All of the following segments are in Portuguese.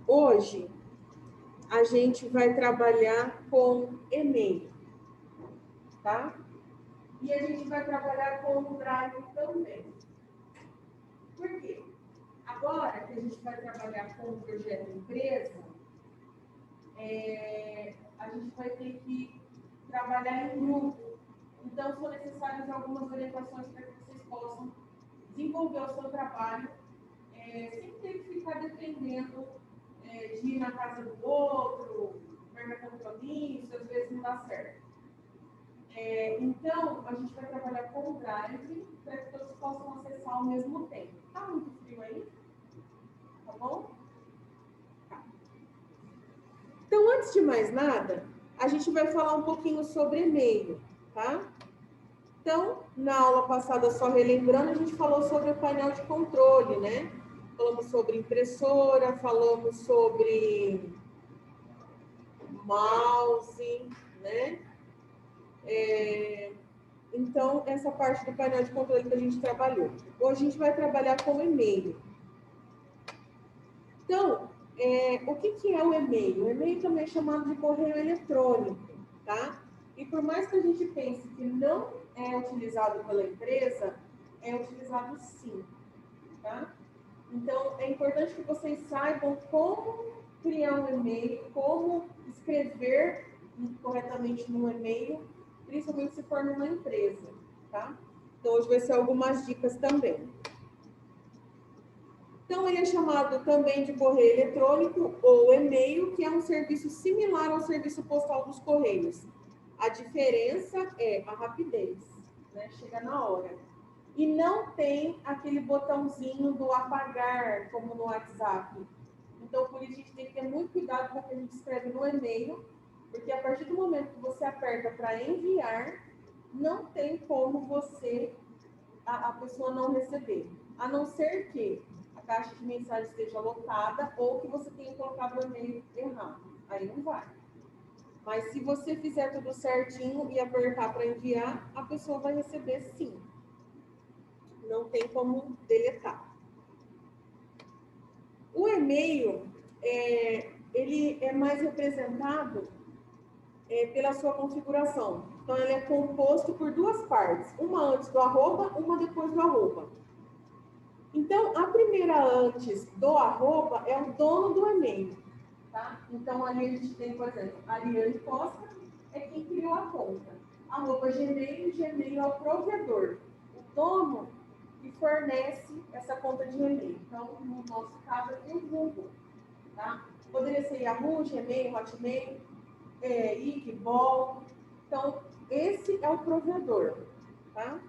hoje a gente vai trabalhar com e-mail, tá? E a gente vai trabalhar com o Drive também. Por quê? Agora que a gente vai trabalhar com o projeto empresa, a gente vai ter que trabalhar em grupo. Então, são necessárias algumas orientações para que vocês possam desenvolver o seu trabalho, sem ter que ficar dependendo de ir na casa do outro, marcar compromisso, às vezes não dá certo. Então, a gente vai trabalhar com o Drive para que todos possam acessar ao mesmo tempo. Tá muito frio aí? Tá bom? Tá. Então, antes de mais nada, a gente vai falar um pouquinho sobre e-mail, tá? Então, na aula passada, só relembrando, a gente falou sobre o painel de controle, né? Falamos sobre impressora, falamos sobre mouse, né? Então, essa parte do painel de controle que a gente trabalhou. Hoje a gente vai trabalhar com e-mail. Então, o que é o e-mail? O e-mail também é chamado de correio eletrônico, tá? E por mais que a gente pense que não é utilizado pela empresa, é utilizado sim, tá? Então, é importante que vocês saibam como criar um e-mail, como escrever corretamente no e-mail, principalmente se for numa empresa, tá? Então, hoje vai ser algumas dicas também. Então, ele é chamado também de correio eletrônico ou e-mail, que é um serviço similar ao serviço postal dos Correios. A diferença é a rapidez, né? Chega na hora. E não tem aquele botãozinho do apagar, como no WhatsApp. Então, por isso, a gente tem que ter muito cuidado com o que a gente escreve no e-mail, porque a partir do momento que você aperta para enviar, não tem como a pessoa não receber. A não ser que a caixa de mensagem esteja lotada ou que você tenha colocado o e-mail errado. Aí não vai. Mas se você fizer tudo certinho e apertar para enviar, a pessoa vai receber sim. Não tem como deletar. O e-mail, ele é mais representado pela sua configuração. Então, ele é composto por duas partes. Uma antes do arroba, uma depois do arroba. Então, a primeira antes do arroba é o dono do e-mail, tá? Então, ali a gente tem, por exemplo, a Ariane Costa é quem criou a conta. Arroba Gmail, Gmail é o provedor. O dono que fornece essa conta de e-mail. Então, no nosso caso aqui, o Google, tá? Poderia ser Yahoo, Gmail, Hotmail, Igbol. Então, esse é o provedor, tá?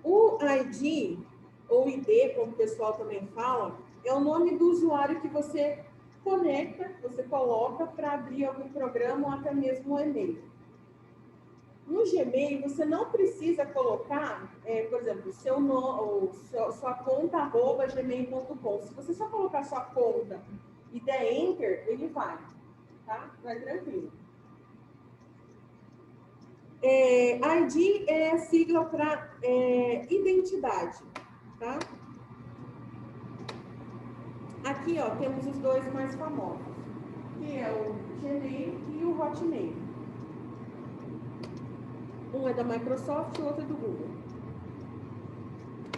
O ID, ou ID, como o pessoal também fala, é o nome do usuário que você conecta, você coloca para abrir algum programa ou até mesmo um e-mail. No Gmail, você não precisa colocar, por exemplo, seu nome, ou sua conta @gmail.com. Se você só colocar sua conta e der Enter, ele vai, tá? Vai tranquilo. ID é a sigla para identidade, tá? Aqui, ó, temos os dois mais famosos, que é o Gmail e o Hotmail. Um é da Microsoft e o outro é do Google.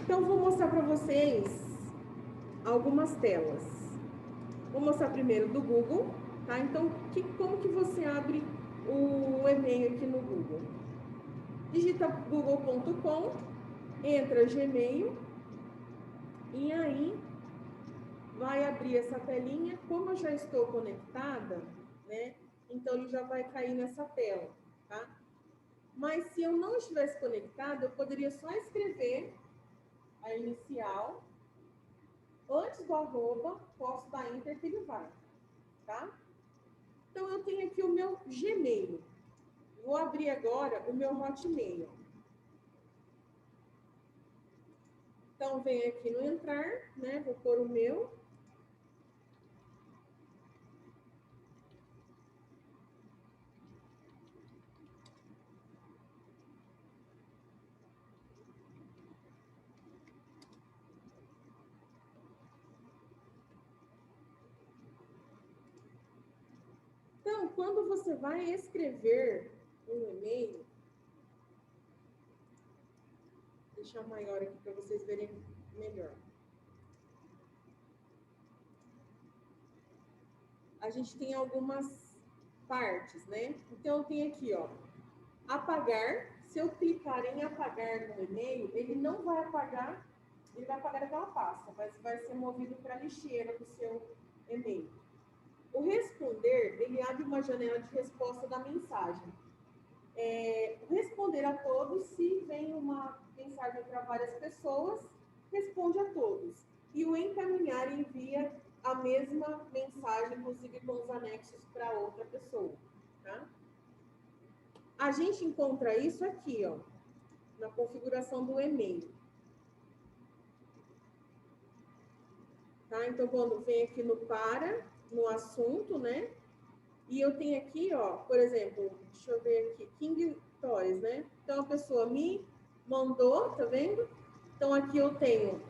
Então, vou mostrar para vocês algumas telas. Vou mostrar primeiro do Google, tá? Então, como que você abre o e-mail aqui no Google? Digita google.com, entra Gmail, e aí vai abrir essa telinha. Como eu já estou conectada, né? Então, ele já vai cair nessa tela, tá? Mas se eu não estivesse conectada, eu poderia só escrever a inicial. Antes do arroba, posso dar Enter que ele vai, tá? Então, eu tenho aqui o meu Gmail. Vou abrir agora o meu Hotmail. Então, venho aqui no entrar, né? Vou pôr o meu. quando você vai escrever um e-mail, vou deixar maior aqui para vocês verem melhor. A gente tem algumas partes, né? Então, tem aqui, ó, apagar. Se eu clicar em apagar no e-mail, ele não vai apagar, ele vai apagar aquela pasta, mas vai ser movido para a lixeira do seu e-mail. O responder, ele abre uma janela de resposta da mensagem. Responder a todos, se vem uma mensagem para várias pessoas, responde a todos. E o encaminhar envia a mesma mensagem, inclusive com os anexos para outra pessoa, tá? A gente encontra isso aqui, ó, na configuração do e-mail. Tá? Então, quando vem aqui no para, no assunto, né? E eu tenho aqui, ó, por exemplo, deixa eu ver aqui, King Toys, né? Então, a pessoa me mandou, tá vendo? Então, aqui eu tenho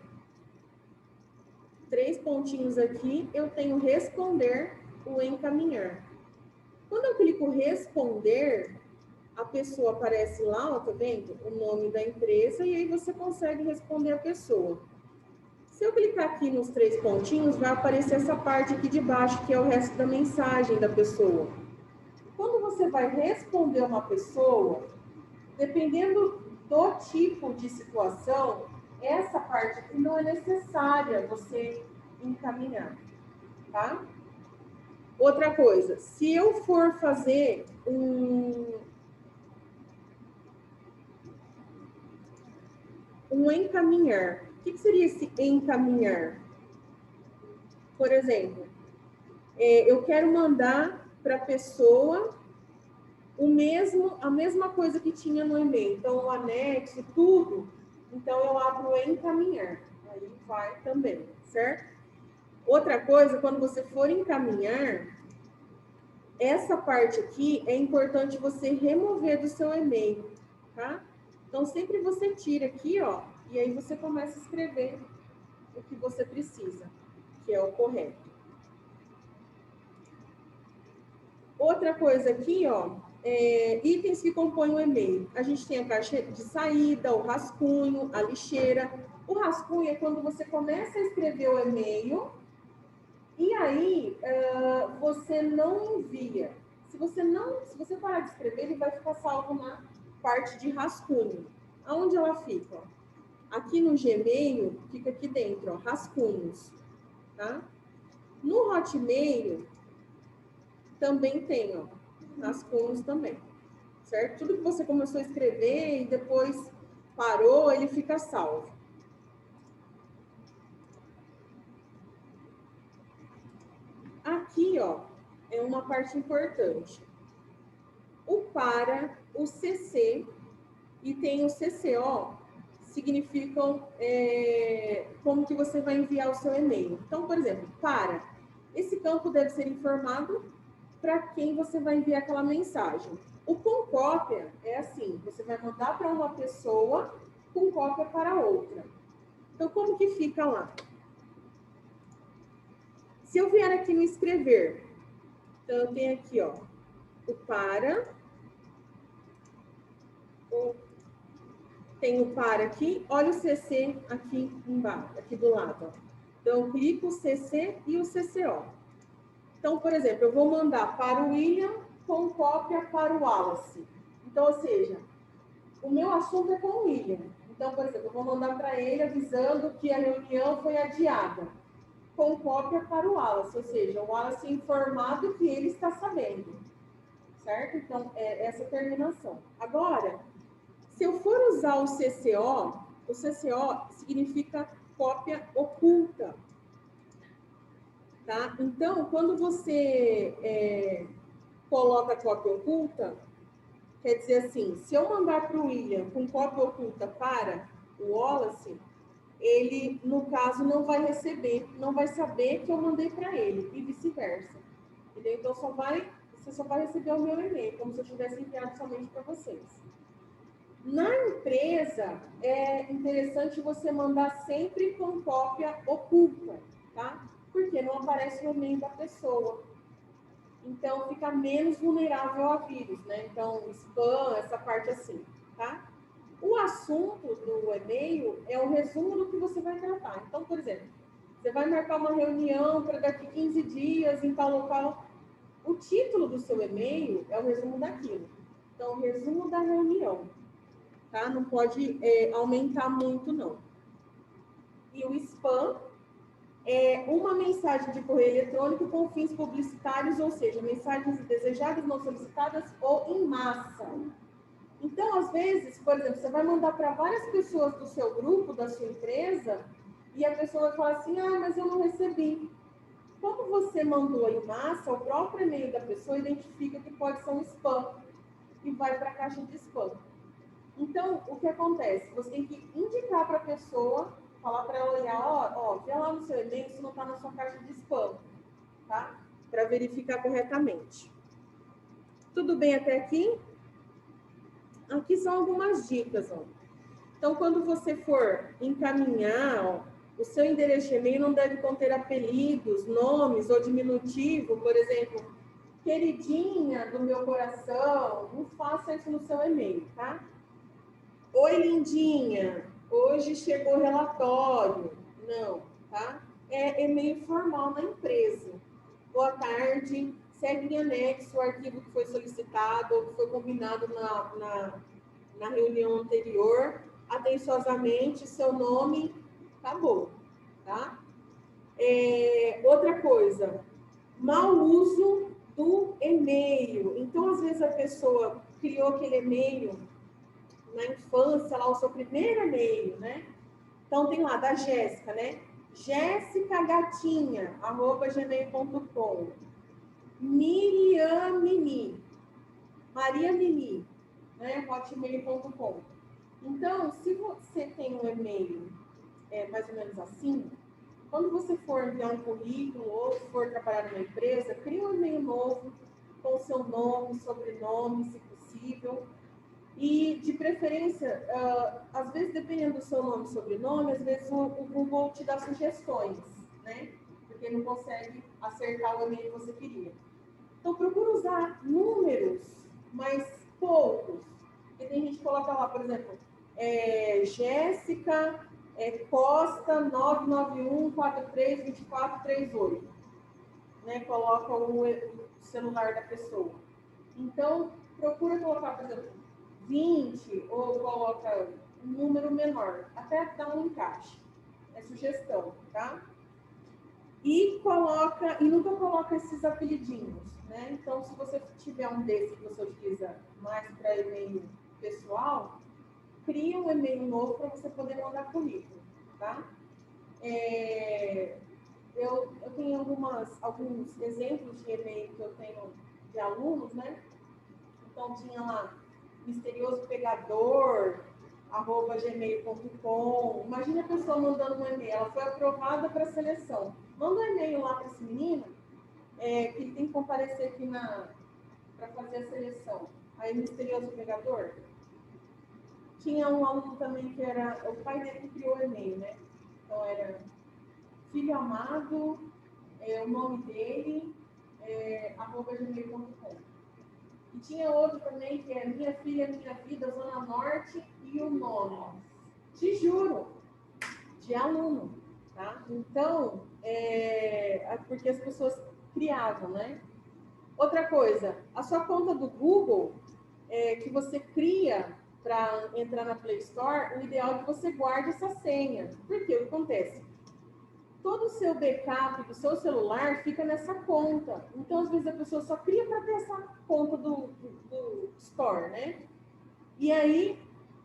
3 pontinhos aqui, eu tenho responder, o encaminhar. Quando eu clico responder, a pessoa aparece lá, ó, tá vendo? O nome da empresa, e aí você consegue responder a pessoa. Se eu clicar aqui nos 3 pontinhos, vai aparecer essa parte aqui de baixo, que é o resto da mensagem da pessoa. Quando você vai responder uma pessoa, dependendo do tipo de situação, essa parte aqui não é necessária você encaminhar, tá? Outra coisa, se eu for fazer um encaminhar, o que seria esse encaminhar? Por exemplo, eu quero mandar para a pessoa a mesma coisa que tinha no e-mail. Então, o anexo, tudo. Então, eu abro o encaminhar. Aí vai também, certo? Outra coisa, quando você for encaminhar, essa parte aqui é importante você remover do seu e-mail, tá? Então, sempre você tira aqui, ó, e aí você começa a escrever o que você precisa, que é o correto. Outra coisa aqui, ó, itens que compõem o e-mail. A gente tem a caixa de saída, o rascunho, a lixeira. O rascunho é quando você começa a escrever o e-mail e aí você não envia. Se você parar de escrever, ele vai ficar salvo na parte de rascunho. Aonde ela fica? Aqui no Gmail, fica aqui dentro, ó, rascunhos, tá? No Hotmail, também tem, ó, rascunhos também, certo? Tudo que você começou a escrever e depois parou, ele fica salvo. Aqui, ó, é uma parte importante. O para, o CC e tem o CCO, significam como que você vai enviar o seu e-mail. Então, por exemplo, para, esse campo deve ser informado para quem você vai enviar aquela mensagem. O com cópia é assim, você vai mandar para uma pessoa com cópia para outra. Então, como que fica lá? Se eu vier aqui no escrever, então eu tenho aqui, ó, o para, tem o para aqui, olha o CC aqui embaixo, aqui do lado, ó. Então, eu clico o CC e o CCO. Então, por exemplo, eu vou mandar para o William com cópia para o Wallace. Então, ou seja, o meu assunto é com o William. Então, por exemplo, eu vou mandar para ele avisando que a reunião foi adiada, com cópia para o Wallace, ou seja, o Wallace é informado que ele está sabendo, certo? Então, é essa terminação. Agora, se eu for usar o CCO significa cópia oculta, tá? Então, quando você coloca cópia oculta, quer dizer assim, se eu mandar para o William com cópia oculta para o Wallace, ele, no caso, não vai receber, não vai saber que eu mandei para ele, e vice-versa. Então, você só vai receber o meu e-mail, como se eu tivesse enviado somente para vocês. Na empresa, é interessante você mandar sempre com cópia oculta, tá? Porque não aparece o e-mail da pessoa. então fica menos vulnerável a vírus, né? Então, spam, essa parte assim, tá? O assunto do e-mail é o resumo do que você vai tratar. Então, por exemplo, você vai marcar uma reunião para daqui 15 dias em tal local. O título do seu e-mail é o resumo daquilo. Então, o resumo da reunião, tá? Não pode aumentar muito, não. E o spam é uma mensagem de correio eletrônico com fins publicitários, ou seja, mensagens indesejadas, não solicitadas ou em massa. Então, às vezes, por exemplo, você vai mandar para várias pessoas do seu grupo, da sua empresa, e a pessoa vai falar assim, mas eu não recebi. Como você mandou em massa, o próprio e-mail da pessoa identifica que pode ser um spam e vai para a caixa de spam. Então, o que acontece? Você tem que indicar para a pessoa, falar para ela olhar, vê lá no seu e-mail se não está na sua caixa de spam, tá? Para verificar corretamente. Tudo bem até aqui? Aqui são algumas dicas, ó. Então, quando você for encaminhar, o seu endereço de e-mail não deve conter apelidos, nomes ou diminutivo, por exemplo, queridinha do meu coração, não faça isso no seu e-mail, tá? Oi, lindinha, hoje chegou o relatório. Não, tá? É e-mail formal na empresa. Boa tarde, segue em anexo o arquivo que foi solicitado ou que foi combinado na reunião anterior. Atenciosamente, seu nome, acabou, tá? Outra coisa, mau uso do e-mail. Então, às vezes, a pessoa criou aquele e-mail na infância, lá o seu primeiro e-mail, né? Então, tem lá, da Jéssica, né? jessicagatinha@gmail.com. Miriamini, Maria Mini, né? hotmail.com. Então, se você tem um e-mail mais ou menos assim, quando você for enviar um currículo ou for trabalhar numa empresa, crie um e-mail novo com o seu nome, sobrenome, se possível. E, de preferência, às vezes, dependendo do seu nome e sobrenome, às vezes o Google te dá sugestões, né? Porque não consegue acertar o e-mail que você queria. Então, procura usar números, mas poucos. Porque tem gente que coloca lá, por exemplo, Jéssica Costa 991432438, né? Coloca o celular da pessoa. Então, procura colocar, por exemplo, 20 ou coloca um número menor, até dar um encaixe. É sugestão, tá? E nunca coloca esses apelidinhos, né? Então, se você tiver um desse que você utiliza mais para e-mail pessoal, cria um e-mail novo para você poder mandar currículo, tá? Eu tenho alguns exemplos de e-mail que eu tenho de alunos, né? Então, tinha lá, misteriosopegador@gmail.com. Imagina a pessoa mandando um e-mail, ela foi aprovada para a seleção. Manda um e-mail lá para esse menino, que ele tem que comparecer aqui para fazer a seleção. Aí, misterioso pegador. Tinha um aluno também que era, o pai dele que criou o e-mail, né? Então, era filho amado, o nome dele, @gmail.com. E tinha outro também, que é Minha Filha, Minha Vida, Zona Norte e o nome. Te juro, de aluno, tá? Então, porque as pessoas criavam, né? Outra coisa, a sua conta do Google, que você cria para entrar na Play Store, o ideal é que você guarde essa senha. Por quê? O que acontece? Todo o seu backup do seu celular fica nessa conta. Então, às vezes, a pessoa só cria para ter essa conta do Store, né? E aí,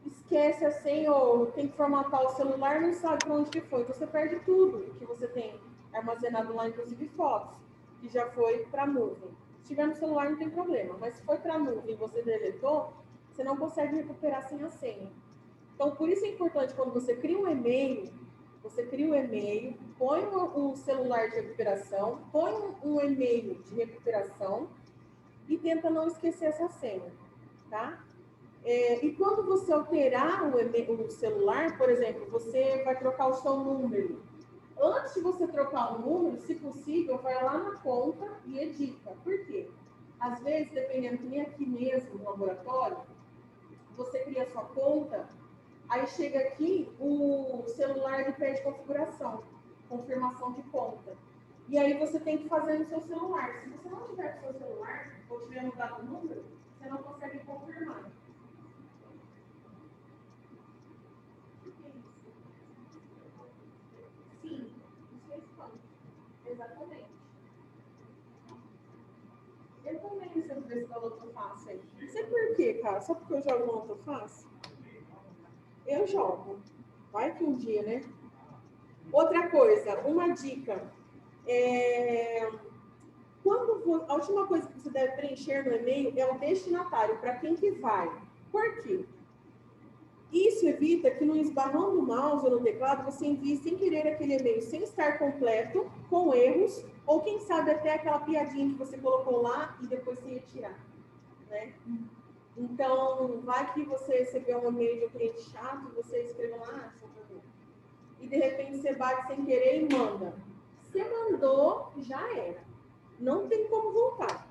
esquece a senha ou tem que formatar o celular, não sabe para onde que foi. Então, você perde tudo que você tem armazenado lá, inclusive fotos, que já foi para a nuvem. Se tiver no celular, não tem problema. Mas se foi para a nuvem e você deletou, você não consegue recuperar sem a senha. Então, por isso é importante, quando você cria um e-mail, põe um celular de recuperação, põe um e-mail de recuperação e tenta não esquecer essa senha, tá? E quando você alterar o celular, por exemplo, você vai trocar o seu número, Antes de você trocar o número, se possível, vai lá na conta e edita. Por quê? Às vezes, dependendo, que nem aqui mesmo no laboratório, você cria a sua conta, aí chega aqui, o celular ele pede confirmação de conta. E aí você tem que fazer no seu celular. Se você não tiver com o seu celular, ou tiver mudado o número, você não consegue confirmar. Sim, isso é spam. Exatamente. Eu também sempre vejo pelo autoface aí. Não sei por quê, cara. Só porque eu jogo no autoface? Eu jogo. Vai que um dia, né? Outra coisa, uma dica. A última coisa que você deve preencher no e-mail é o destinatário, para quem que vai. Por quê? Isso evita que no esbarrão do mouse ou no teclado você envie sem querer aquele e-mail sem estar completo, com erros, ou quem sabe até aquela piadinha que você colocou lá e depois você ia tirar, né? Então, vai que você recebeu um e-mail de um cliente chato, você escreveu lá, e de repente você bate sem querer e manda. Você mandou, já era. Não tem como voltar.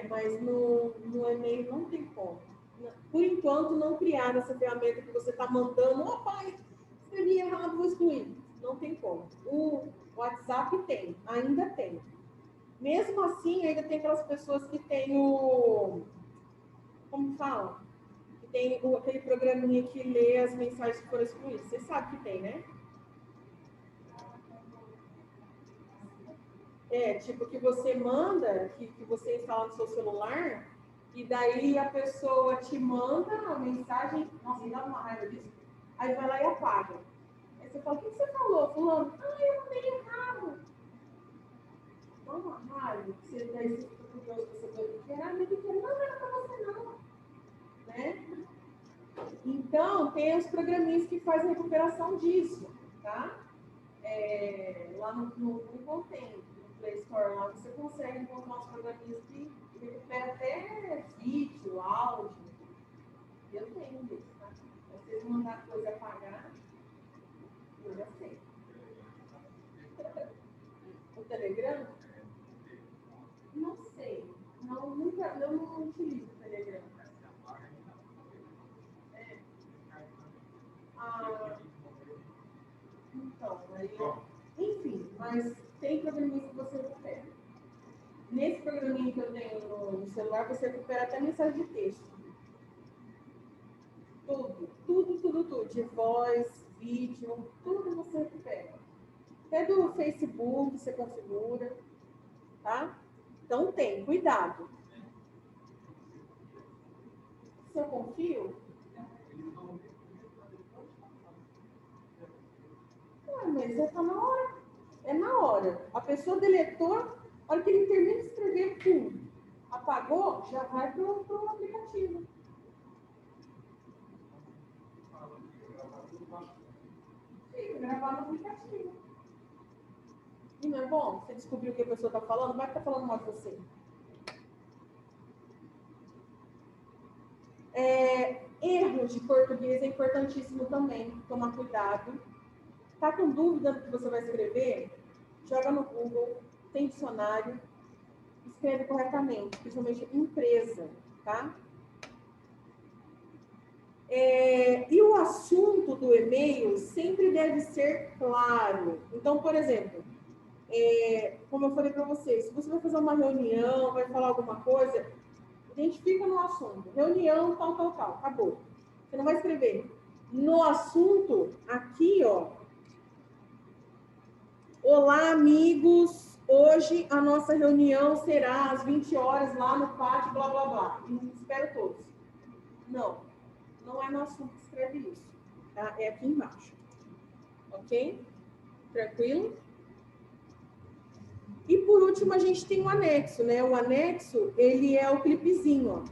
Mas no e-mail não tem como. Por enquanto, não criaram essa ferramenta que você está mandando. Ó, pai, escrevi errado, vou excluir. Não tem como. O WhatsApp tem, ainda tem. Mesmo assim, ainda tem aquelas pessoas que têm como fala? Que tem aquele programinha que lê as mensagens que foram excluídas. Você sabe que tem, né? Tipo, que você manda, que você instala no seu celular, e daí a pessoa te manda a mensagem, nossa, me dá uma raiva disso, aí vai lá e apaga. Aí você fala, o que você falou, fulano? Eu mandei errado. Dá uma raiva, você daí você fica curioso, você vai que era, não era pra você não, né? Então, tem os programinhas que fazem recuperação disso, tá? Lá no Google tem, no Play Store, lá você consegue encontrar uns programinhas que recuperam até vídeo, áudio. Eu tenho desse, tá? Se vocês mandar coisa apagar, eu já sei. O Telegram? Não sei. Eu não utilizo o Telegram. Ah, então, enfim, mas tem programinha que você recupera. Nesse programinha que eu tenho no celular, você recupera até mensagem de texto. Tudo. De voz, vídeo, tudo você recupera. Até do Facebook você configura, tá? Então tem, cuidado. Se eu confio, mas já tá na hora. É na hora. A pessoa deletou, a hora que ele termina de escrever, pum, apagou, já vai pro aplicativo. Fica gravado no aplicativo. E não é bom? Você descobriu o que a pessoa está falando, vai estar falando mal de você. Erros de português é importantíssimo também, tomar cuidado. Tá com dúvida do que você vai escrever? Joga no Google, tem dicionário, escreve corretamente, principalmente empresa, tá? E o assunto do e-mail sempre deve ser claro. Então, por exemplo, como eu falei para vocês, se você vai fazer uma reunião, vai falar alguma coisa, identifica no assunto. Reunião, tal, acabou. Você não vai escrever. No assunto, aqui, ó. Olá, amigos. Hoje a nossa reunião será às 20 horas lá no pátio, blá, blá, blá. Espero todos. Não é no assunto que escreve isso. Tá? É aqui embaixo. Ok? Tranquilo? E por último, a gente tem o anexo, né? O anexo, ele é o clipezinho, ó.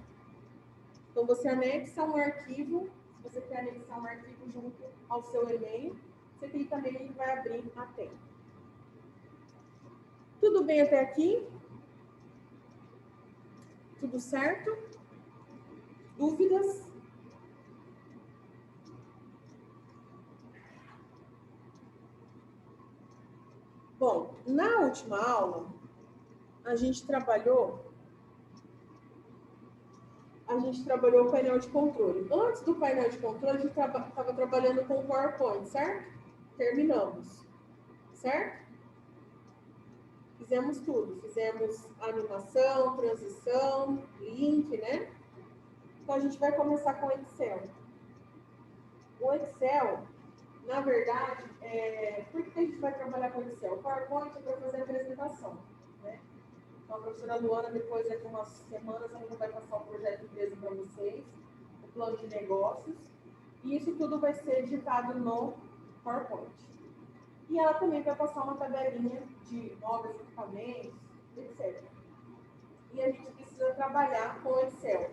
Então, você anexa um arquivo, se você quer anexar um arquivo junto ao seu e-mail, você clica nele e vai abrir a tela. Tudo bem até aqui? Tudo certo? Dúvidas? Bom, na última aula, a gente trabalhou o painel de controle. Antes do painel de controle, a gente estava trabalhando com o PowerPoint, certo? Terminamos, certo? Fizemos tudo. Fizemos animação, transição, link, né? Então, a gente vai começar com o Excel. O Excel, na verdade, por que a gente vai trabalhar com o Excel? O PowerPoint é para fazer a apresentação, né? Então, a professora Luana, depois de umas semanas, ela vai passar o projeto de empresa para vocês, o plano de negócios, e isso tudo vai ser editado no PowerPoint. E ela também vai passar uma tabelinha de novos equipamentos, etc. E a gente precisa trabalhar com o Excel.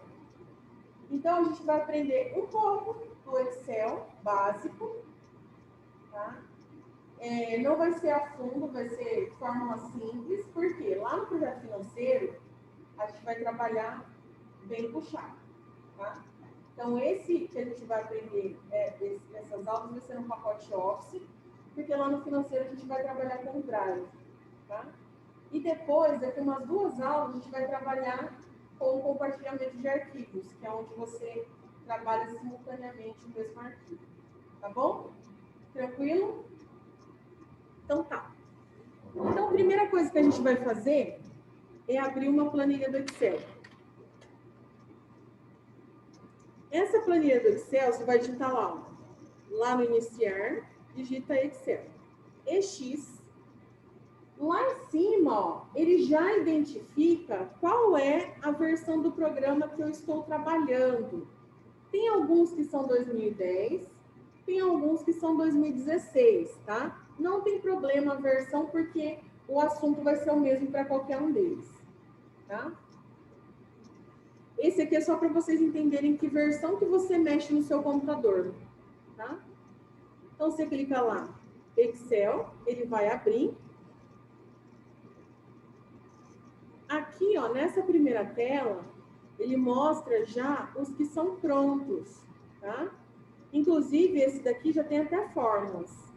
Então, a gente vai aprender um pouco do Excel básico, tá? Não vai ser a fundo, vai ser de forma simples, porque lá no projeto financeiro, a gente vai trabalhar bem puxado, tá? Então, esse que a gente vai aprender, essas aulas, vai ser um pacote Office, porque lá no financeiro a gente vai trabalhar com o Drive, tá? E depois, daqui umas 2 aulas, a gente vai trabalhar com o compartilhamento de arquivos, que é onde você trabalha simultaneamente o mesmo arquivo, tá bom? Tranquilo? Então tá. Então, a primeira coisa que a gente vai fazer é abrir uma planilha do Excel. Essa planilha do Excel, você vai digitar lá no iniciar, digita Excel. EX. Lá em cima, ó, ele já identifica qual é a versão do programa que eu estou trabalhando. Tem alguns que são 2010, tem alguns que são 2016, tá? Não tem problema a versão, porque o assunto vai ser o mesmo para qualquer um deles, tá? Esse aqui é só para vocês entenderem que versão que você mexe no seu computador, tá? Então, você clica lá, Excel, ele vai abrir. Aqui, ó, nessa primeira tela, ele mostra já os que são prontos, tá? Inclusive, esse daqui já tem até fórmulas.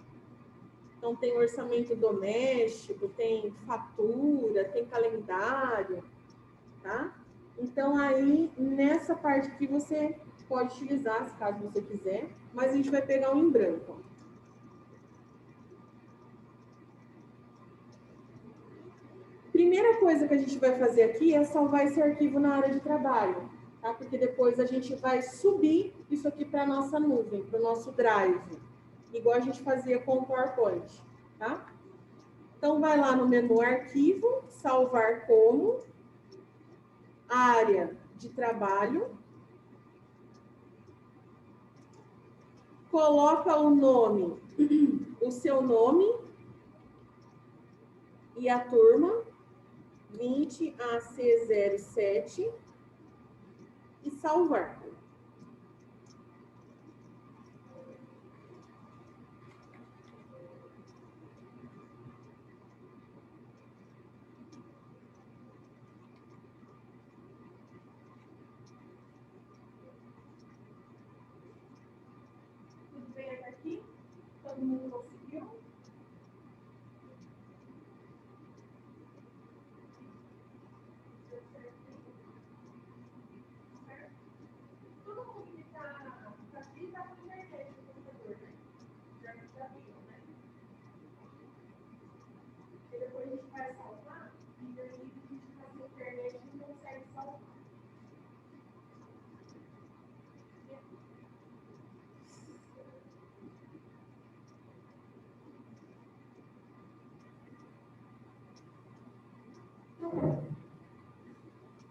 Então, tem orçamento doméstico, tem fatura, tem calendário, tá? Então, aí, nessa parte aqui, você pode utilizar, caso você quiser, mas a gente vai pegar um em branco. Primeira coisa que a gente vai fazer aqui é salvar esse arquivo na área de trabalho, tá? Porque depois a gente vai subir isso aqui para a nossa nuvem, para o nosso Drive, igual a gente fazia com o PowerPoint, tá? Então, vai lá no menu Arquivo, Salvar como, área de trabalho, coloca o nome, o seu nome e a turma, 20 AC07, e salvar. Tudo bem até aqui? Todo mundo conseguiu? Todo mundo que está aqui está com internet no computador, né? Já viu, né? E depois a gente vai salvar, e daí a gente está sem internet e não consegue salvar.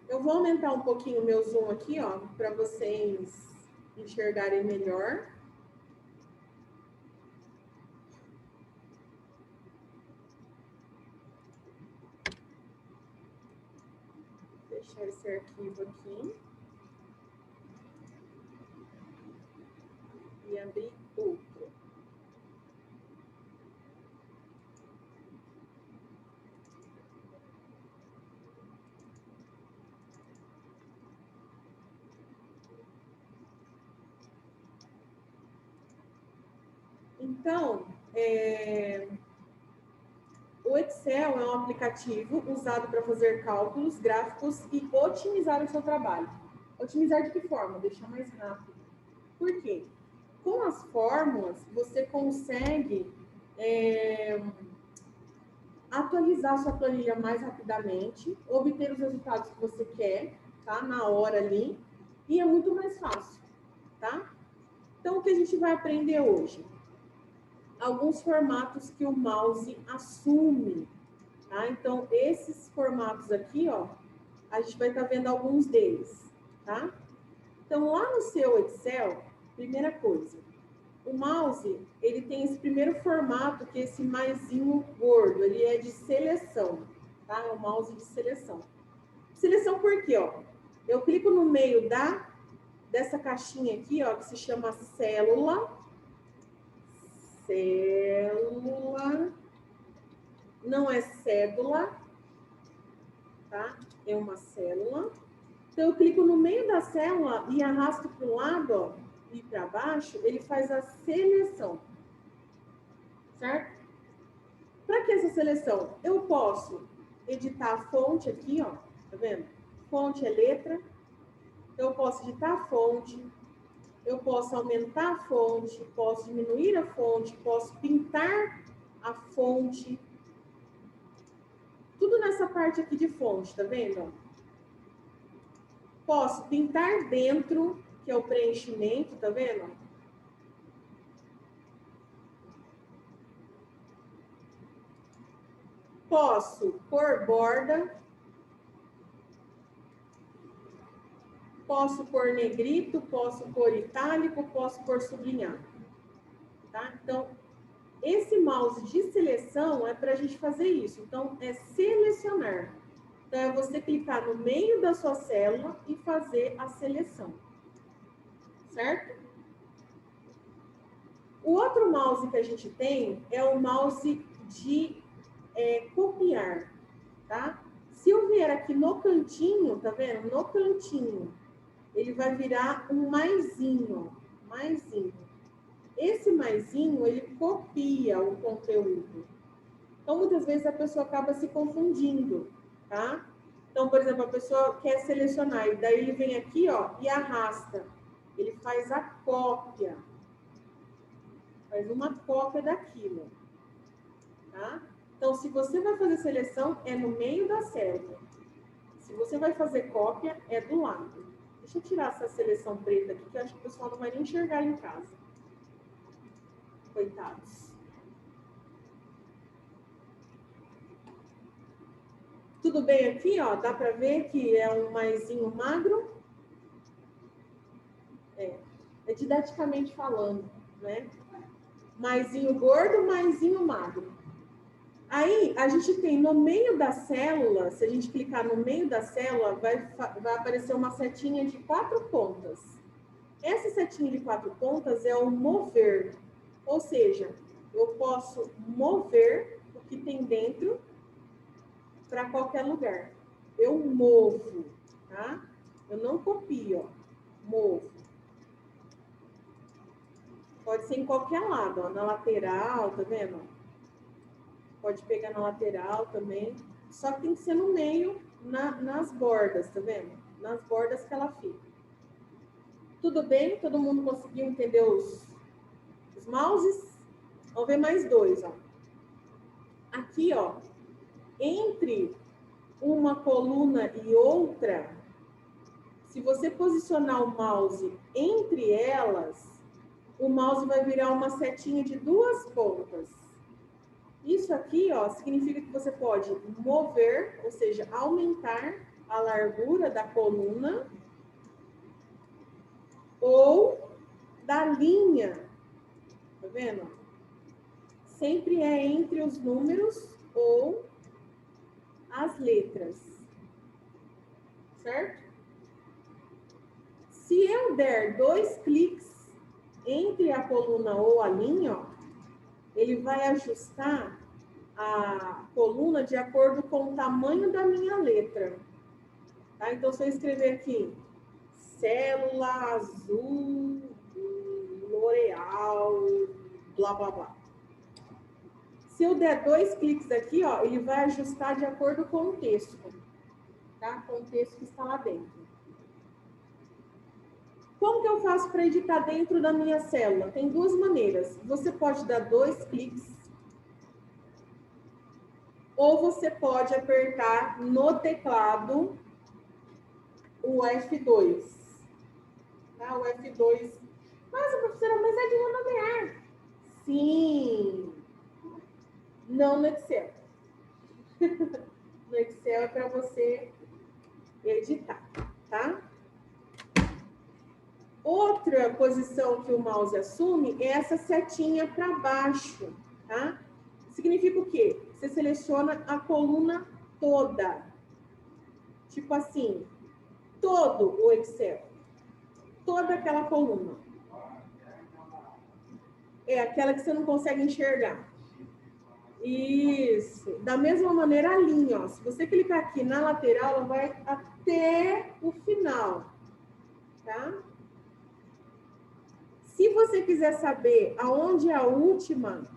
Eu vou aumentar um pouquinho o meu zoom aqui, ó, para vocês enxergarem melhor. Vou fechar esse arquivo aqui. E abrir outro. Então, O Excel é um aplicativo usado para fazer cálculos, gráficos e otimizar o seu trabalho. Otimizar de que forma? Deixar mais rápido. Por quê? Com as fórmulas, você consegue atualizar sua planilha mais rapidamente, obter os resultados que você quer, tá? Na hora ali, e é muito mais fácil, tá? Então, o que a gente vai aprender hoje? Alguns formatos que o mouse assume, tá? Então, esses formatos aqui, ó, a gente vai estar vendo alguns deles, tá? Então, lá no seu Excel, primeira coisa, o mouse, ele tem esse primeiro formato, que é esse maisinho gordo, ele é de seleção, tá? É o mouse de seleção. Seleção por quê, ó? Eu clico no meio dessa caixinha aqui, ó, que se chama célula. Célula. Não é cédula, tá? É uma célula. Então, eu clico no meio da célula e arrasto para o lado, ó, e para baixo, ele faz a seleção. Certo? Para que essa seleção? Eu posso editar a fonte aqui, ó, tá vendo? Fonte é letra. Então, eu posso editar a fonte, eu posso aumentar a fonte, posso diminuir a fonte, posso pintar a fonte. Tudo nessa parte aqui de fonte, tá vendo? Posso pintar dentro, que é o preenchimento, tá vendo? Posso pôr borda. Posso pôr negrito, posso pôr itálico, posso pôr sublinhado. Tá? Então, esse mouse de seleção é para a gente fazer isso. Então, é selecionar. Então, é você clicar no meio da sua célula e fazer a seleção. Certo? O outro mouse que a gente tem é o mouse de copiar. Tá? Se eu vier aqui no cantinho, tá vendo? No cantinho, ele vai virar um maisinho, maisinho. Esse maisinho, ele copia o conteúdo. Então, muitas vezes a pessoa acaba se confundindo, tá? Então, por exemplo, a pessoa quer selecionar, e daí ele vem aqui, ó, e arrasta. Ele faz a cópia. Faz uma cópia daquilo, tá? Então, se você vai fazer seleção, é no meio da célula. Se você vai fazer cópia, é do lado. Deixa eu tirar essa seleção preta aqui, que eu acho que o pessoal não vai nem enxergar em casa. Coitados. Tudo bem aqui, ó? Dá para ver que é um maisinho magro? É didaticamente falando, né? Maisinho gordo, maisinho magro. Aí, a gente tem no meio da célula, se a gente clicar no meio da célula, vai aparecer uma setinha de 4 pontas. Essa setinha de 4 pontas é o mover. Ou seja, eu posso mover o que tem dentro para qualquer lugar. Eu movo, tá? Eu não copio, ó. Movo. Pode ser em qualquer lado, ó, na lateral, tá vendo? Pode pegar na lateral também. Só que tem que ser no meio, nas bordas, tá vendo? Nas bordas que ela fica. Tudo bem? Todo mundo conseguiu entender os mouses? Vamos ver mais dois, ó. Aqui, ó, entre uma coluna e outra, se você posicionar o mouse entre elas, o mouse vai virar uma setinha de 2 pontas. Isso aqui, ó, significa que você pode mover, ou seja, aumentar a largura da coluna ou da linha. Tá vendo? Sempre é entre os números ou as letras. Certo? Se eu der 2 cliques entre a coluna ou a linha, ó, ele vai ajustar a coluna de acordo com o tamanho da minha letra. Tá? Então, se eu escrever aqui, célula azul, L'Oreal, blá, blá, blá. Se eu der 2 cliques aqui, ó, ele vai ajustar de acordo com o texto, tá? Com o texto que está lá dentro. Como que eu faço para editar dentro da minha célula? Tem 2 maneiras. Você pode dar 2 cliques, ou você pode apertar no teclado o F2. Tá? O F2. Nossa, professora, mas é de renomear. Sim. Não no Excel. No Excel é para você editar, tá? Outra posição que o mouse assume é essa setinha para baixo, tá? Significa o quê? Você seleciona a coluna toda. Tipo assim, todo o Excel. Toda aquela coluna. É aquela que você não consegue enxergar. Isso. Da mesma maneira, a linha, ó. Se você clicar aqui na lateral, ela vai até o final, tá? Se você quiser saber aonde é a última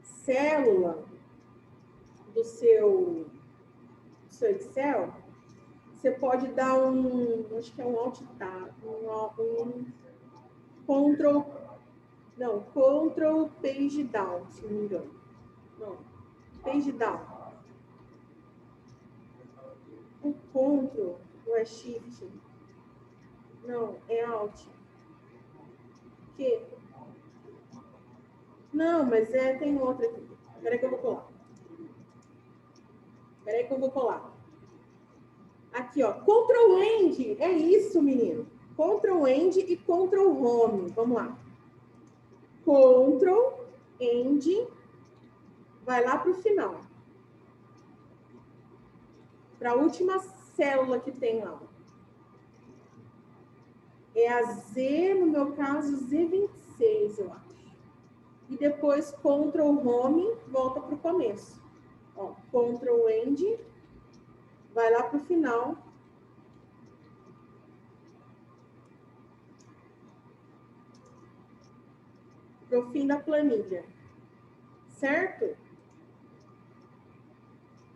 célula do seu Excel, você pode dar acho que é um Alt Tab, Ctrl Page Down, se não me engano. Não, Page Down. O Ctrl ou é Shift? Não, é Alt. Que? Não, mas tem outra aqui. Espera que eu vou colar. Aqui, ó. Ctrl End. É isso, menino. Ctrl End e Ctrl Home. Vamos lá. Ctrl End. Vai lá para o final. Para a última célula que tem lá. É a Z, no meu caso, Z26, eu acho. E depois Ctrl Home, volta para o começo. Ó, Ctrl End, vai lá para o final. Para o fim da planilha. Certo?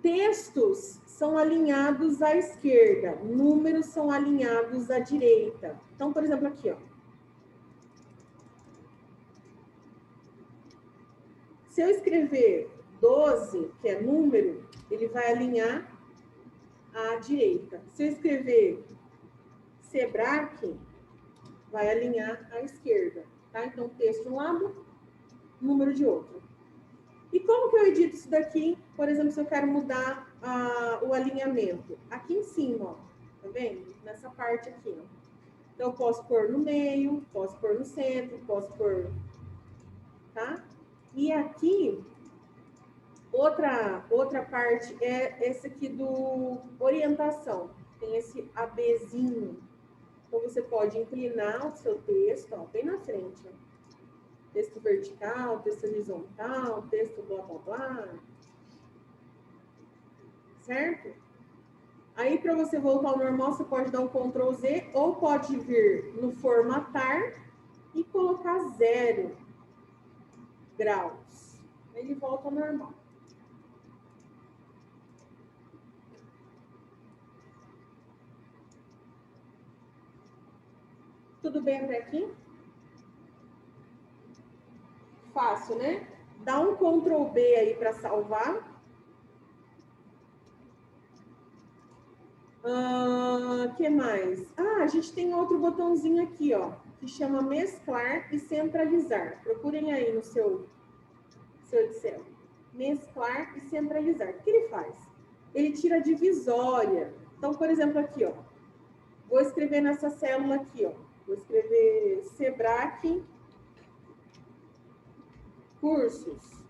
Textos são alinhados à esquerda, números são alinhados à direita. Então, por exemplo, aqui, ó. Se eu escrever 12, que é número, ele vai alinhar à direita. Se eu escrever Sebrae, vai alinhar à esquerda, tá? Então, texto de um lado, número de outro. E como que eu edito isso daqui? Por exemplo, se eu quero mudar o alinhamento. Aqui em cima, ó, tá vendo? Nessa parte aqui, ó. Então, eu posso pôr no meio, posso pôr no centro, posso pôr... Tá? E aqui, outra parte é esse aqui do orientação. Tem esse ABzinho. Então, você pode inclinar o seu texto, ó, bem na frente, ó. Texto vertical, texto horizontal, texto blá, blá, blá. Certo? Aí, para você voltar ao normal, você pode dar um Ctrl Z ou pode vir no formatar e colocar 0 graus. Ele volta ao normal. Tudo bem até aqui? Fácil, né? Dá um Ctrl B aí para salvar. Que mais? A gente tem outro botãozinho aqui, ó, que chama mesclar e centralizar. Procurem aí no seu Excel. Mesclar e centralizar. O que ele faz? Ele tira a divisória. Então, por exemplo, aqui, ó. Vou escrever nessa célula aqui, ó. Vou escrever Sebrae Cursos.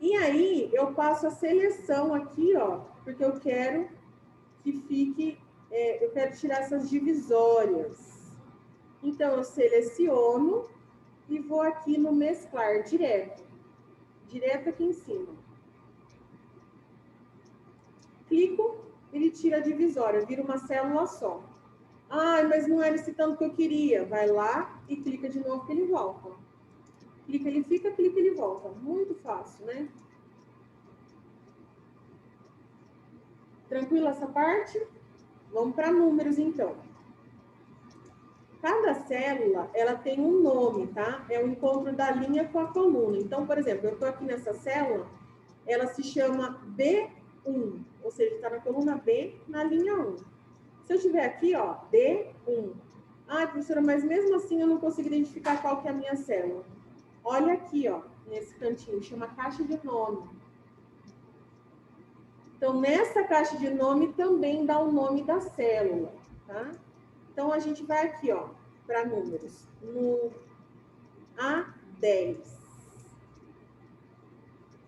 E aí, eu passo a seleção aqui, ó, porque eu quero que fique, eu quero tirar essas divisórias. Então, eu seleciono e vou aqui no mesclar direto. Direto aqui em cima. Clico, ele tira a divisória, vira uma célula só. Mas não era esse tanto que eu queria. Vai lá e clica de novo que ele volta. Clica, ele fica, clica, ele volta. Muito fácil, né? Tranquilo essa parte? Vamos para números, então. Cada célula, ela tem um nome, tá? É o encontro da linha com a coluna. Então, por exemplo, eu estou aqui nessa célula, ela se chama B1, ou seja, está na coluna B, na linha 1. Se eu estiver aqui, ó, D1. Ah, professora, mas mesmo assim eu não consigo identificar qual que é a minha célula. Olha aqui, ó, nesse cantinho, chama caixa de nome. Então, nessa caixa de nome também dá o nome da célula, tá? Então, a gente vai aqui, ó, para números. No A10.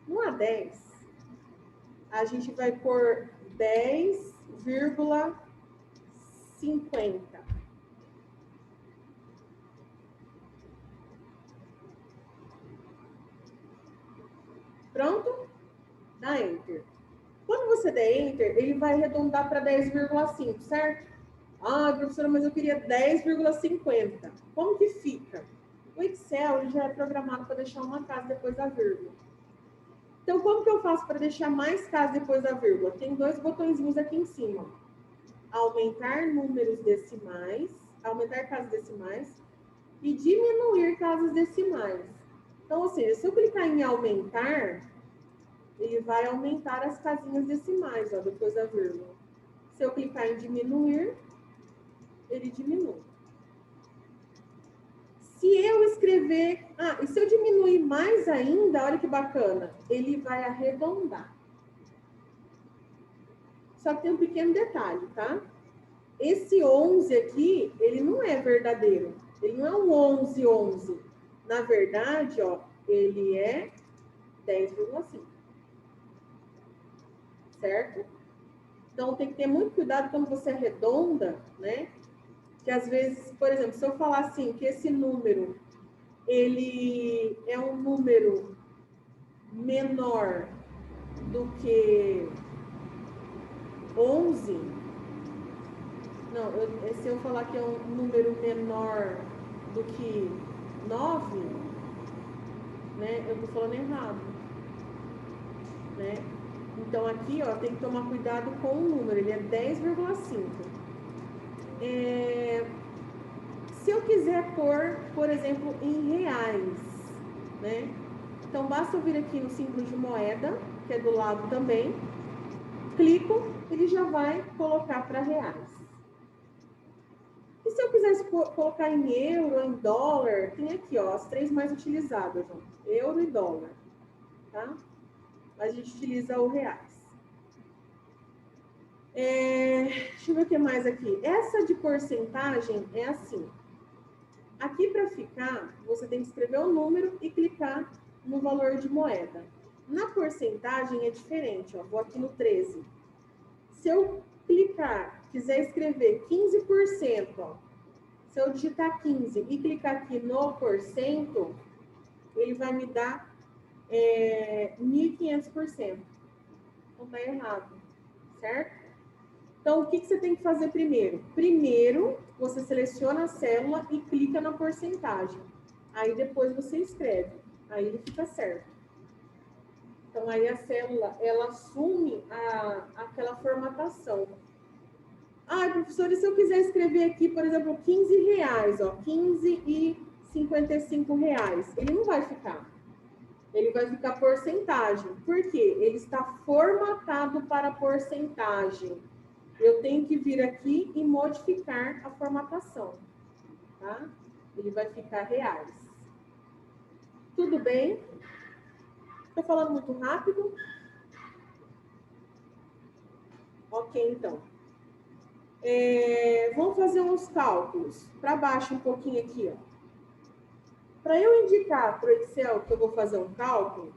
No A10, a gente vai pôr 10,50. Pronto? Dá Enter. Quando você der Enter, ele vai arredondar para 10,5, certo? Ah, professora, mas eu queria 10,50. Como que fica? O Excel ele já é programado para deixar uma casa depois da vírgula. Então, como que eu faço para deixar mais casa depois da vírgula? Tem dois botõezinhos aqui em cima. Aumentar números decimais, aumentar casas decimais e diminuir casas decimais. Então, ou seja, se eu clicar em aumentar, ele vai aumentar as casinhas decimais, ó, depois da vírgula. Se eu clicar em diminuir, ele diminui. Se eu escrever... Ah, e se eu diminuir mais ainda, olha que bacana, ele vai arredondar. Só que tem um pequeno detalhe, tá? Esse 11 aqui, ele não é verdadeiro. Ele não é um 11, 11. Na verdade, ó, ele é 10,5. Certo? Então, tem que ter muito cuidado quando você arredonda, né? Que às vezes, por exemplo, se eu falar assim, que esse número, ele é um número menor do que 11, não, se eu falar que é um número menor do que 9, né, eu tô falando errado, né? Então, aqui, ó, tem que tomar cuidado com o número, ele é 10,5. Se eu quiser pôr, por exemplo, em reais, né? Então, basta eu vir aqui no símbolo de moeda, que é do lado também, clico, ele já vai colocar para reais. E se eu quisesse colocar em euro, em dólar, tem aqui, ó, as três mais utilizadas, ó, euro e dólar, tá? A gente utiliza o reais. Deixa eu ver o que mais aqui. Essa de porcentagem é assim. Aqui para ficar, você tem que escrever o número e clicar no valor de moeda. Na porcentagem é diferente, ó. Vou aqui no 13. Se eu clicar, quiser escrever 15%, ó. Se eu digitar 15 e clicar aqui no porcento, ele vai me dar 1.500%. Então tá errado, certo? Então, o que você tem que fazer primeiro? Primeiro, você seleciona a célula e clica na porcentagem. Aí, depois você escreve. Aí, ele fica certo. Então, aí a célula, ela assume aquela formatação. Ah, professora, e se eu quiser escrever aqui, por exemplo, 15 reais, ó, 15 e 55 reais, ele não vai ficar. Ele vai ficar porcentagem. Por quê? Ele está formatado para porcentagem. Eu tenho que vir aqui e modificar a formatação, tá? Ele vai ficar reais. Tudo bem? Estou falando muito rápido? Ok, então. Vamos fazer uns cálculos. Para baixo um pouquinho aqui, ó. Para eu indicar para o Excel que eu vou fazer um cálculo,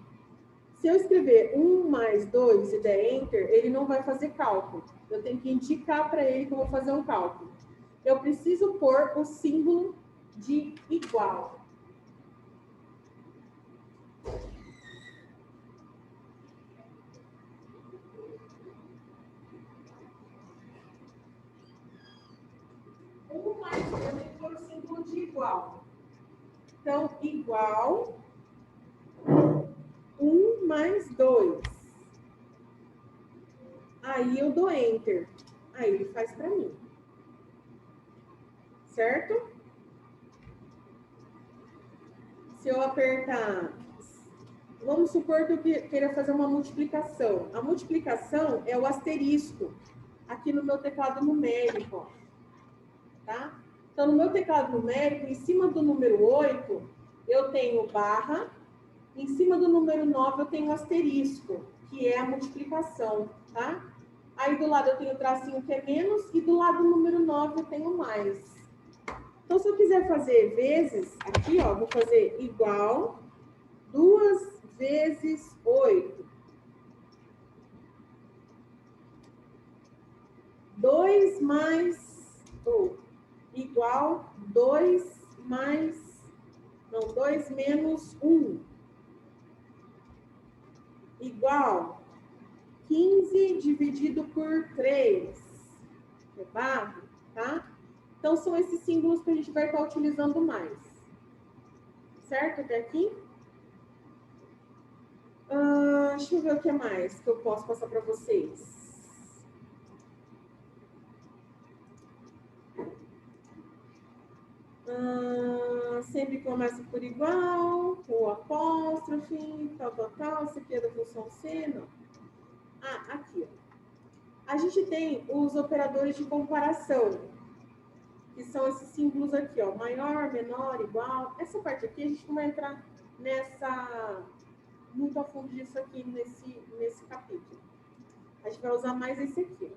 se eu escrever 1 mais 2 e der Enter, ele não vai fazer cálculo. Eu tenho que indicar para ele que eu vou fazer um cálculo. Eu preciso pôr o símbolo de igual. Eu tenho que pôr o símbolo de igual. Então, igual 1 mais 2. Aí eu dou Enter. Aí ele faz para mim. Certo? Se eu apertar... Vamos supor que eu queira fazer uma multiplicação. A multiplicação é o asterisco. Aqui no meu teclado numérico, ó. Tá? Então, no meu teclado numérico, em cima do número 8, eu tenho barra. Em cima do número 9, eu tenho asterisco, que é a multiplicação, tá? Aí, do lado, eu tenho o tracinho que é menos, e do lado do número 9, eu tenho mais. Então, se eu quiser fazer vezes, aqui, ó, vou fazer igual 2 vezes 8. 2 mais... igual 2 mais... Não, 2 menos 1. Igual 15 dividido por 3. É barra, tá? Então, são esses símbolos que a gente vai estar utilizando mais. Certo? Até aqui? Deixa eu ver o que mais que eu posso passar para vocês. Sempre começa por igual, ou apóstrofe, tal. Isso aqui é da função C, não. Aqui, ó. A gente tem os operadores de comparação, que são esses símbolos aqui, ó. Maior, menor, igual. Essa parte aqui, a gente não vai entrar muito a fundo disso aqui nesse capítulo. A gente vai usar mais esse aqui, ó.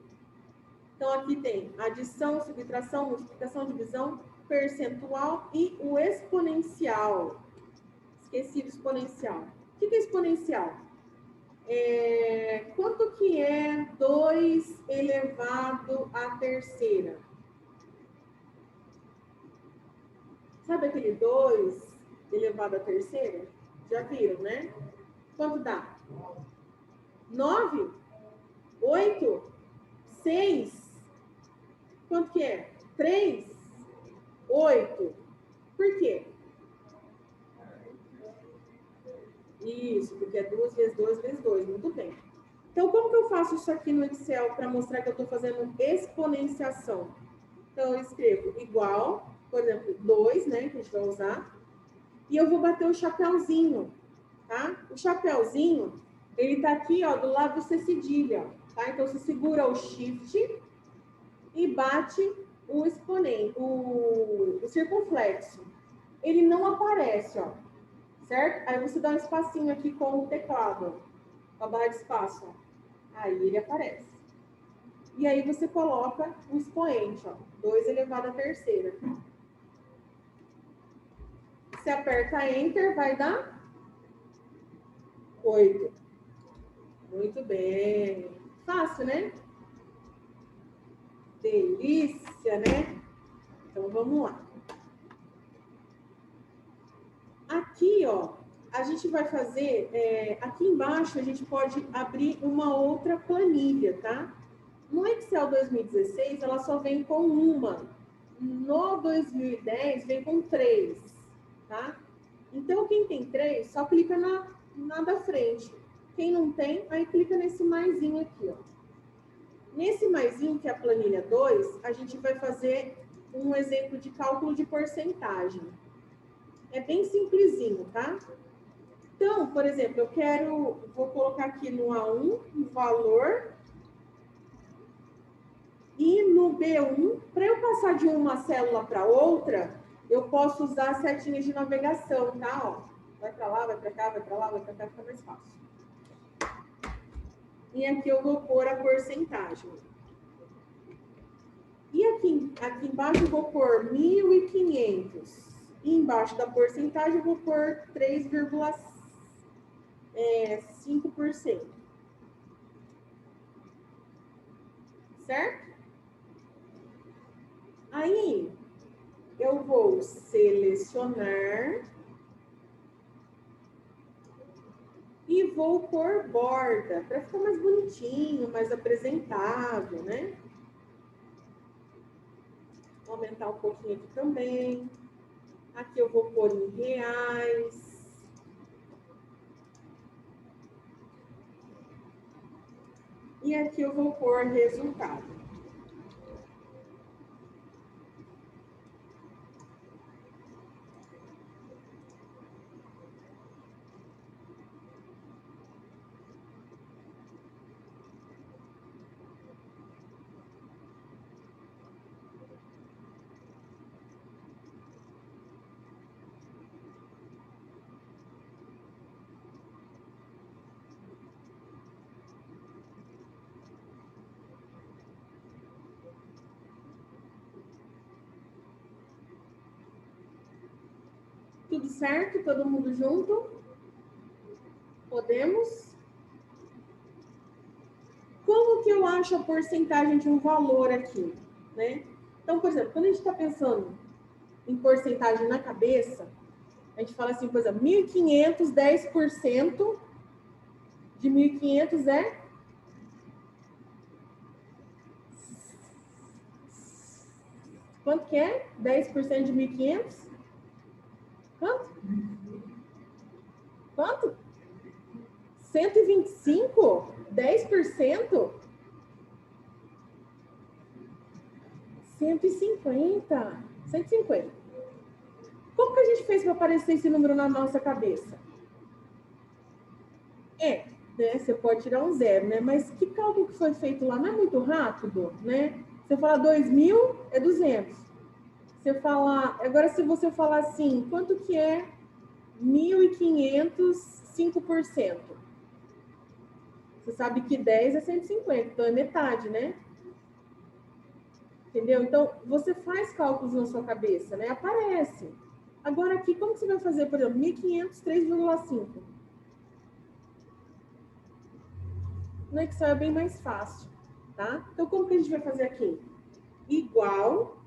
Então, aqui tem adição, subtração, multiplicação, divisão, percentual e o exponencial. Esqueci do exponencial. O que é exponencial? Quanto que é 2 elevado à terceira? Sabe aquele 2 elevado à terceira? Já viram, né? Quanto dá? 9? 8? 6? Quanto que é? 3? 8? Por quê? Isso, porque é 2 vezes 2 vezes 2. Muito bem. Então, como que eu faço isso aqui no Excel para mostrar que eu estou fazendo exponenciação? Então, eu escrevo igual, por exemplo, 2, né, que a gente vai usar, e eu vou bater o chapéuzinho, tá? O chapéuzinho, ele tá aqui, ó, do lado do C cedilha, tá? Então, você segura o Shift e bate o exponente, o circunflexo. Ele não aparece, ó, certo? Aí você dá um espacinho aqui com o teclado, ó, a barra de espaço, ó. Aí ele aparece. E aí você coloca o expoente, ó, 2 elevado à terceira. Você aperta Enter, vai dar 8. Muito bem. Fácil, né? Delícia, né? Então, vamos lá. Aqui, ó, a gente vai fazer... aqui embaixo, a gente pode abrir uma outra planilha, tá? No Excel 2016, ela só vem com uma. No 2010, vem com 3, tá? Então, quem tem 3, só clica na da frente. Quem não tem, aí clica nesse maisinho aqui, ó. Nesse maisinho, que é a planilha 2, a gente vai fazer um exemplo de cálculo de porcentagem. É bem simplesinho, tá? Então, por exemplo, vou colocar aqui no A1 um valor. E no B1, para eu passar de uma célula para outra, eu posso usar setinhas de navegação, tá? Ó, vai para lá, vai para cá, vai para lá, vai para cá, fica mais fácil. E aqui eu vou pôr a porcentagem. E aqui embaixo eu vou pôr 1.500. E embaixo da porcentagem eu vou pôr 3,5%. Certo? Aí, eu vou selecionar e vou pôr borda, para ficar mais bonitinho, mais apresentável, né? Vou aumentar um pouquinho aqui também. Aqui eu vou pôr em reais. E aqui eu vou pôr resultado. Tudo certo? Todo mundo junto? Podemos? Como que eu acho a porcentagem de um valor aqui, né? Então, por exemplo, quando a gente está pensando em porcentagem na cabeça, a gente fala assim, por exemplo, 1.500, 10% de 1.500 é... Quanto que é? 10% de 1.500? Quanto? Quanto? 125? 10%? 150. 150. Como que a gente fez para aparecer esse número na nossa cabeça? Né? Você pode tirar um zero, né? Mas que cálculo que foi feito lá não é muito rápido, né? Você fala 2.000, é 200. Você falar... Agora, se você falar assim, quanto que é 1.500, 5%? Você sabe que 10 é 150, então é metade, né? Entendeu? Então, você faz cálculos na sua cabeça, né? Aparece. Agora aqui, como que você vai fazer, por exemplo, 1.500, 3,5? No Excel é bem mais fácil, tá? Então, como que a gente vai fazer aqui? Igual.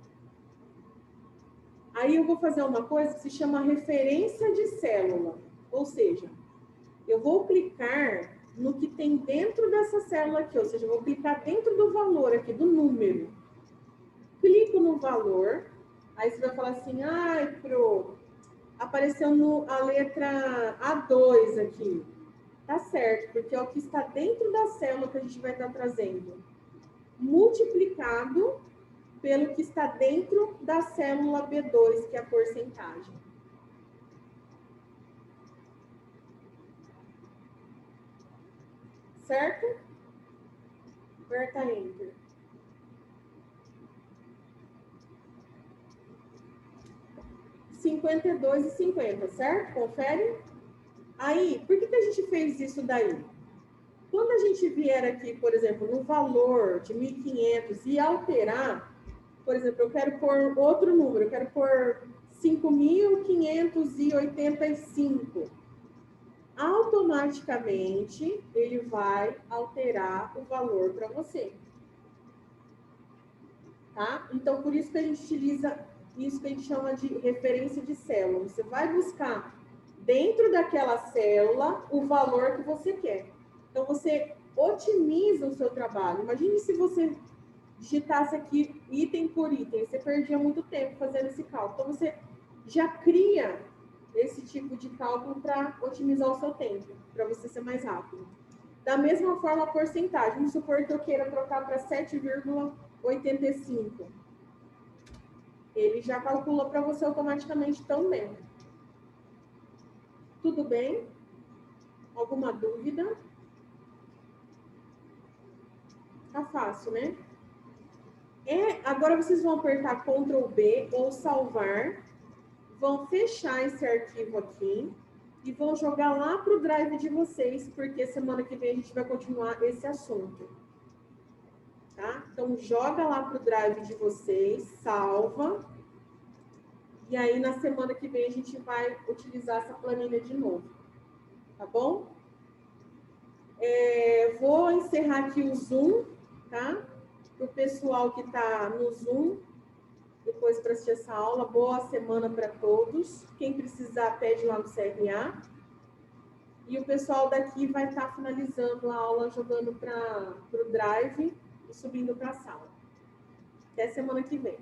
Aí eu vou fazer uma coisa que se chama referência de célula. Ou seja, eu vou clicar no que tem dentro dessa célula aqui. Ou seja, eu vou clicar dentro do valor aqui, do número. Clico no valor. Aí você vai falar assim, ai, apareceu a letra A2 aqui. Tá certo, porque é o que está dentro da célula que a gente vai estar trazendo. Multiplicado pelo que está dentro da célula B2, que é a porcentagem. Certo? Aperta Enter. R$52,50, certo? Confere? Aí, por que a gente fez isso daí? Quando a gente vier aqui, por exemplo, no valor de 1.500 e alterar, por exemplo, eu quero pôr outro número, eu quero pôr 5.585. Automaticamente, ele vai alterar o valor para você. Tá? Então, por isso que a gente utiliza isso que a gente chama de referência de célula. Você vai buscar dentro daquela célula o valor que você quer. Então, você otimiza o seu trabalho. Imagine se você digitasse aqui item por item. Você perdia muito tempo fazendo esse cálculo. Então, você já cria esse tipo de cálculo para otimizar o seu tempo, para você ser mais rápido. Da mesma forma, a porcentagem. Vamos supor que eu queira trocar para 7,85. Ele já calcula para você automaticamente também. Tudo bem? Alguma dúvida? Tá fácil, né? Agora vocês vão apertar Ctrl B ou salvar, vão fechar esse arquivo aqui e vão jogar lá para o drive de vocês, porque semana que vem a gente vai continuar esse assunto. Tá? Então, joga lá para o drive de vocês, salva. E aí, na semana que vem, a gente vai utilizar essa planilha de novo. Tá bom? Vou encerrar aqui o Zoom, tá? Para o pessoal que está no Zoom, depois para assistir essa aula. Boa semana para todos. Quem precisar, pede lá no CRA. E o pessoal daqui vai estar finalizando a aula, jogando para o Drive e subindo para a sala. Até semana que vem.